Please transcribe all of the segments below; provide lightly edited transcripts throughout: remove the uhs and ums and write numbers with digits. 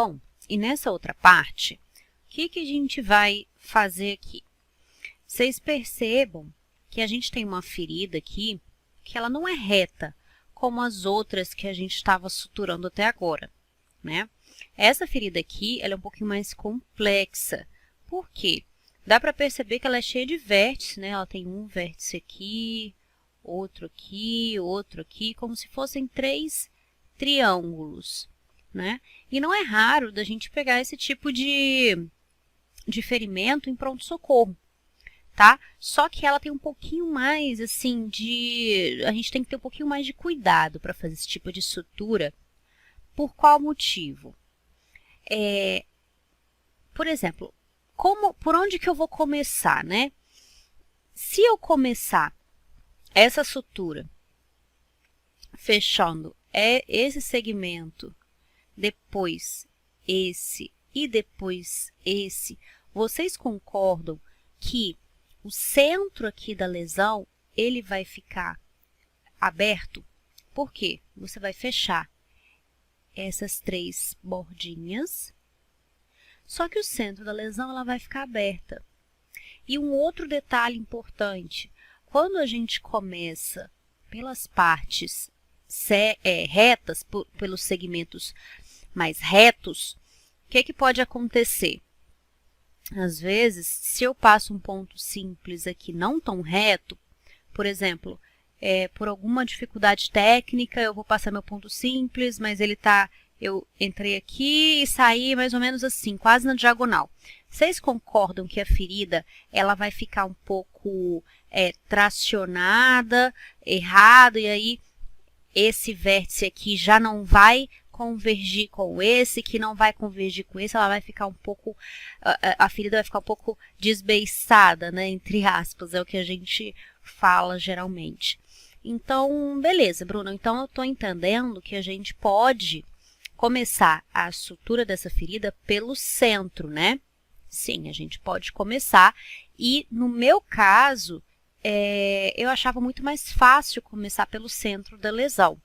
Bom, e nessa outra parte, o que a gente vai fazer aqui? Vocês percebam que a gente tem uma ferida aqui que ela não é reta, como as outras que a gente estava suturando até agora, né? Essa ferida aqui, ela é um pouquinho mais complexa. Por quê? Dá para perceber que ela é cheia de vértices, né? Ela tem um vértice aqui, outro aqui, como se fossem 3 triângulos, né? E não é raro da gente pegar esse tipo de ferimento em pronto-socorro, tá? Só que ela tem um pouquinho mais, assim, a gente tem que ter um pouquinho mais de cuidado para fazer esse tipo de sutura. Por qual motivo? Por exemplo, por onde que eu vou começar, né? Se eu começar essa sutura fechando esse segmento, depois esse e depois esse, vocês concordam que o centro aqui da lesão, ele vai ficar aberto? Por quê? Você vai fechar essas 3 bordinhas, só que o centro da lesão ela vai ficar aberta. E um outro detalhe importante, quando a gente começa pelas partes retas, pelos segmentos mais retos, o que pode acontecer? Às vezes, se eu passo um ponto simples aqui não tão reto, por exemplo, por alguma dificuldade técnica, eu vou passar meu ponto simples, mas eu entrei aqui e saí mais ou menos assim, quase na diagonal. Vocês concordam que a ferida ela vai ficar um pouco tracionada, errado, e aí esse vértice aqui já não vai convergir com esse, que não vai convergir com esse, ela vai ficar um pouco, a ferida vai ficar um pouco desbeiçada, né, entre aspas, é o que a gente fala geralmente. Então, beleza, Bruno, então eu estou entendendo que a gente pode começar a sutura dessa ferida pelo centro, né? Sim, a gente pode começar, e no meu caso, eu achava muito mais fácil começar pelo centro da lesão,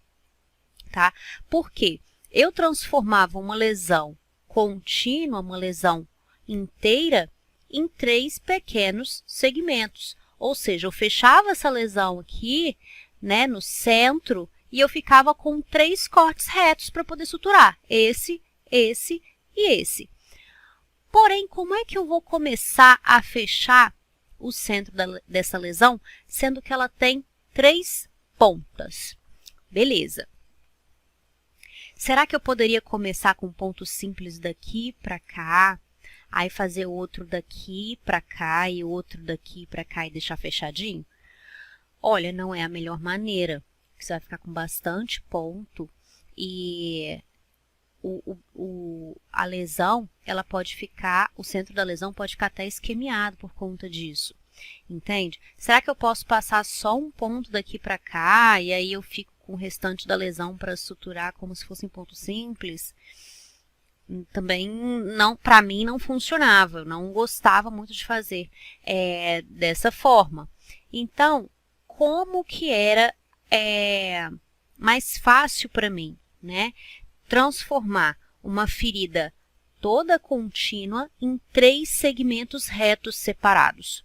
tá? Por quê? Eu transformava uma lesão contínua, uma lesão inteira, em 3 pequenos segmentos. Ou seja, eu fechava essa lesão aqui, né, no centro, e eu ficava com 3 cortes retos para poder suturar. Esse e esse. Porém, como é que eu vou começar a fechar o centro dessa lesão, sendo que ela tem 3 pontas? Beleza. Será que eu poderia começar com um ponto simples daqui para cá, aí fazer outro daqui para cá e outro daqui para cá e deixar fechadinho? Olha, não é a melhor maneira. Você vai ficar com bastante ponto e a lesão, ela pode ficar, o centro da lesão pode ficar até esquemiado por conta disso. Entende? Será que eu posso passar só um ponto daqui para cá e aí eu fico com o restante da lesão para suturar como se fosse um ponto simples? Também, para mim, não funcionava. Eu não gostava muito de fazer dessa forma. Então, como que era mais fácil para mim, né? Transformar uma ferida toda contínua em 3 segmentos retos separados.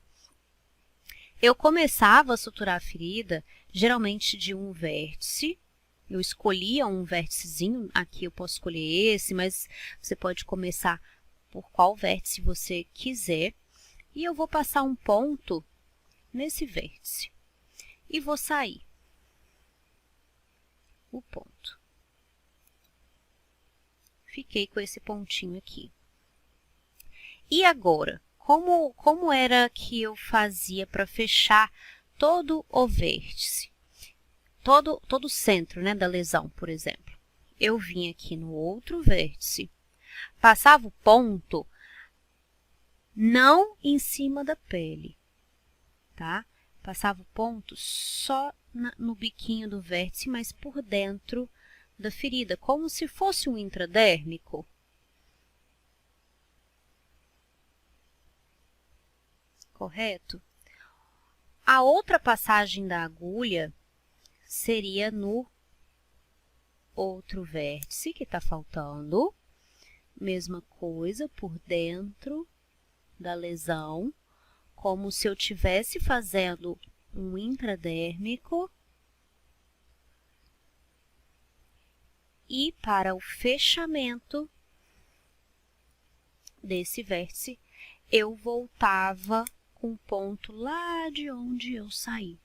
Eu começava a suturar a ferida, geralmente de um vértice. Eu escolhia um vérticezinho, aqui eu posso escolher esse, mas você pode começar por qual vértice você quiser. E eu vou passar um ponto nesse vértice. E vou sair o ponto. Fiquei com esse pontinho aqui. E agora, como era que eu fazia para fechar todo o vértice? Todo o centro, né, da lesão, por exemplo. Eu vinha aqui no outro vértice, passava o ponto não em cima da pele, tá? Passava o ponto só no biquinho do vértice, mas por dentro da ferida, como se fosse um intradérmico. Correto? A outra passagem da agulha seria no outro vértice que está faltando, mesma coisa por dentro da lesão, como se eu estivesse fazendo um intradérmico. E para o fechamento desse vértice, eu voltava com o ponto lá de onde eu saí.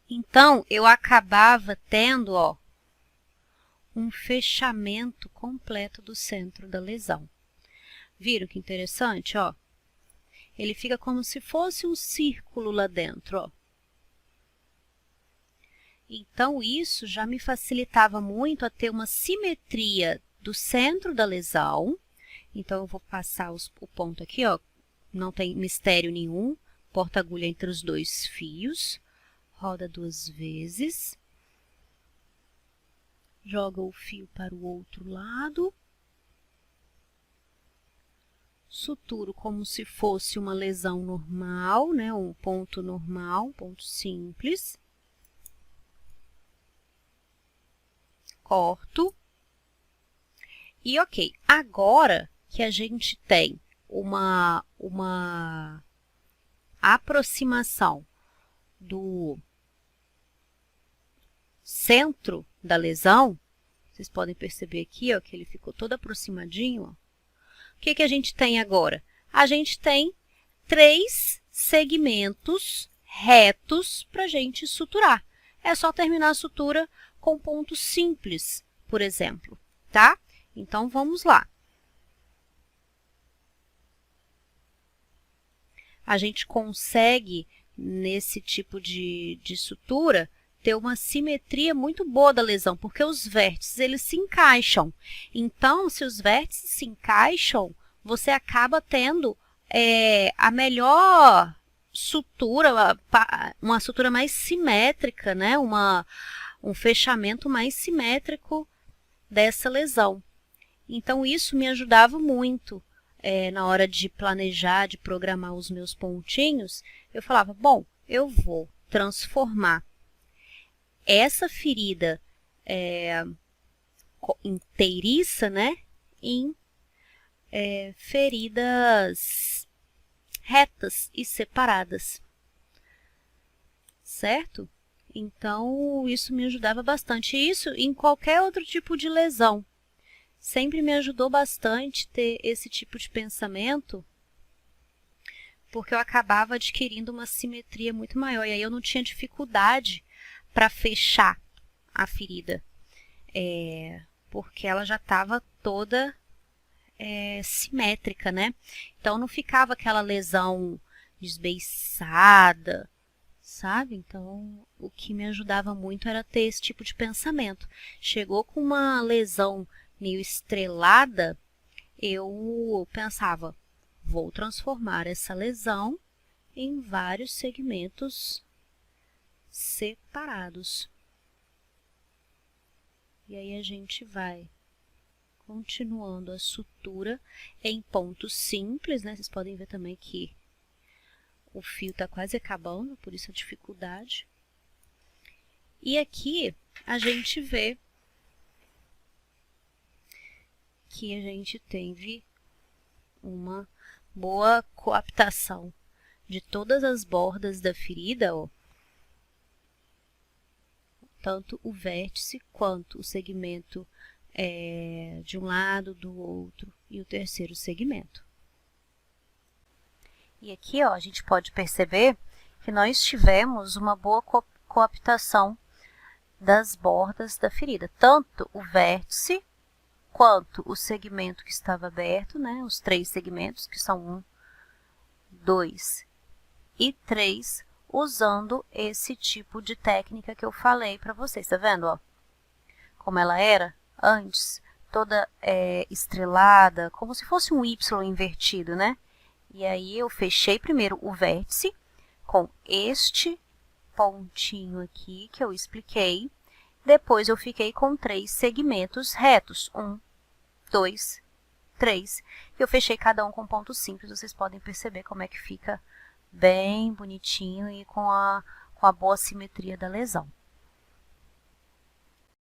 Então, eu acabava tendo, ó, um fechamento completo do centro da lesão. Viram que interessante, ó? Ele fica como se fosse um círculo lá dentro, ó. Então, isso já me facilitava muito a ter uma simetria do centro da lesão. Então, eu vou passar o ponto aqui, ó. Não tem mistério nenhum. Porta-agulha entre os dois fios. Roda 2 vezes. Joga o fio para o outro lado. Suturo como se fosse uma lesão normal, né? Um ponto normal, um ponto simples. Corto. E ok, agora que a gente tem uma aproximação do centro da lesão, vocês podem perceber aqui, ó, que ele ficou todo aproximadinho, ó. O que que a gente tem agora? A gente tem 3 segmentos retos para a gente suturar. É só terminar a sutura com ponto simples, por exemplo, tá? Então, vamos lá. A gente consegue, nesse tipo de sutura, ter uma simetria muito boa da lesão, porque os vértices, eles se encaixam. Então, se os vértices se encaixam, você acaba tendo a melhor sutura, uma sutura mais simétrica, né? Um fechamento mais simétrico dessa lesão. Então, isso me ajudava muito na hora de planejar, de programar os meus pontinhos. Eu falava, bom, eu vou transformar essa ferida inteiriça, né, em feridas retas e separadas, certo? Então, isso me ajudava bastante. E isso em qualquer outro tipo de lesão. Sempre me ajudou bastante ter esse tipo de pensamento, porque eu acabava adquirindo uma simetria muito maior. E aí eu não tinha dificuldade para fechar a ferida, porque ela já estava toda simétrica, né? Então, não ficava aquela lesão desbeiçada, sabe? Então, o que me ajudava muito era ter esse tipo de pensamento. Chegou com uma lesão meio estrelada, eu pensava, vou transformar essa lesão em vários segmentos separados. E aí a gente vai continuando a sutura em pontos simples, né? Vocês podem ver também que o fio está quase acabando, por isso a dificuldade. E aqui a gente vê que a gente teve uma boa coaptação de todas as bordas da ferida, ó. Tanto o vértice quanto o segmento de um lado, do outro e o terceiro segmento. E aqui, ó, a gente pode perceber que nós tivemos uma boa coaptação das bordas da ferida, tanto o vértice quanto o segmento que estava aberto, né, os 3 segmentos, que são 1, 2 e 3, usando esse tipo de técnica que eu falei para vocês. Tá vendo, ó? Como ela era antes, toda estrelada, como se fosse um Y invertido, né? E aí eu fechei primeiro o vértice com este pontinho aqui que eu expliquei. Depois eu fiquei com 3 segmentos retos, 1, 2, 3. Eu fechei cada um com ponto simples, vocês podem perceber como é que fica bem bonitinho e com a boa simetria da lesão.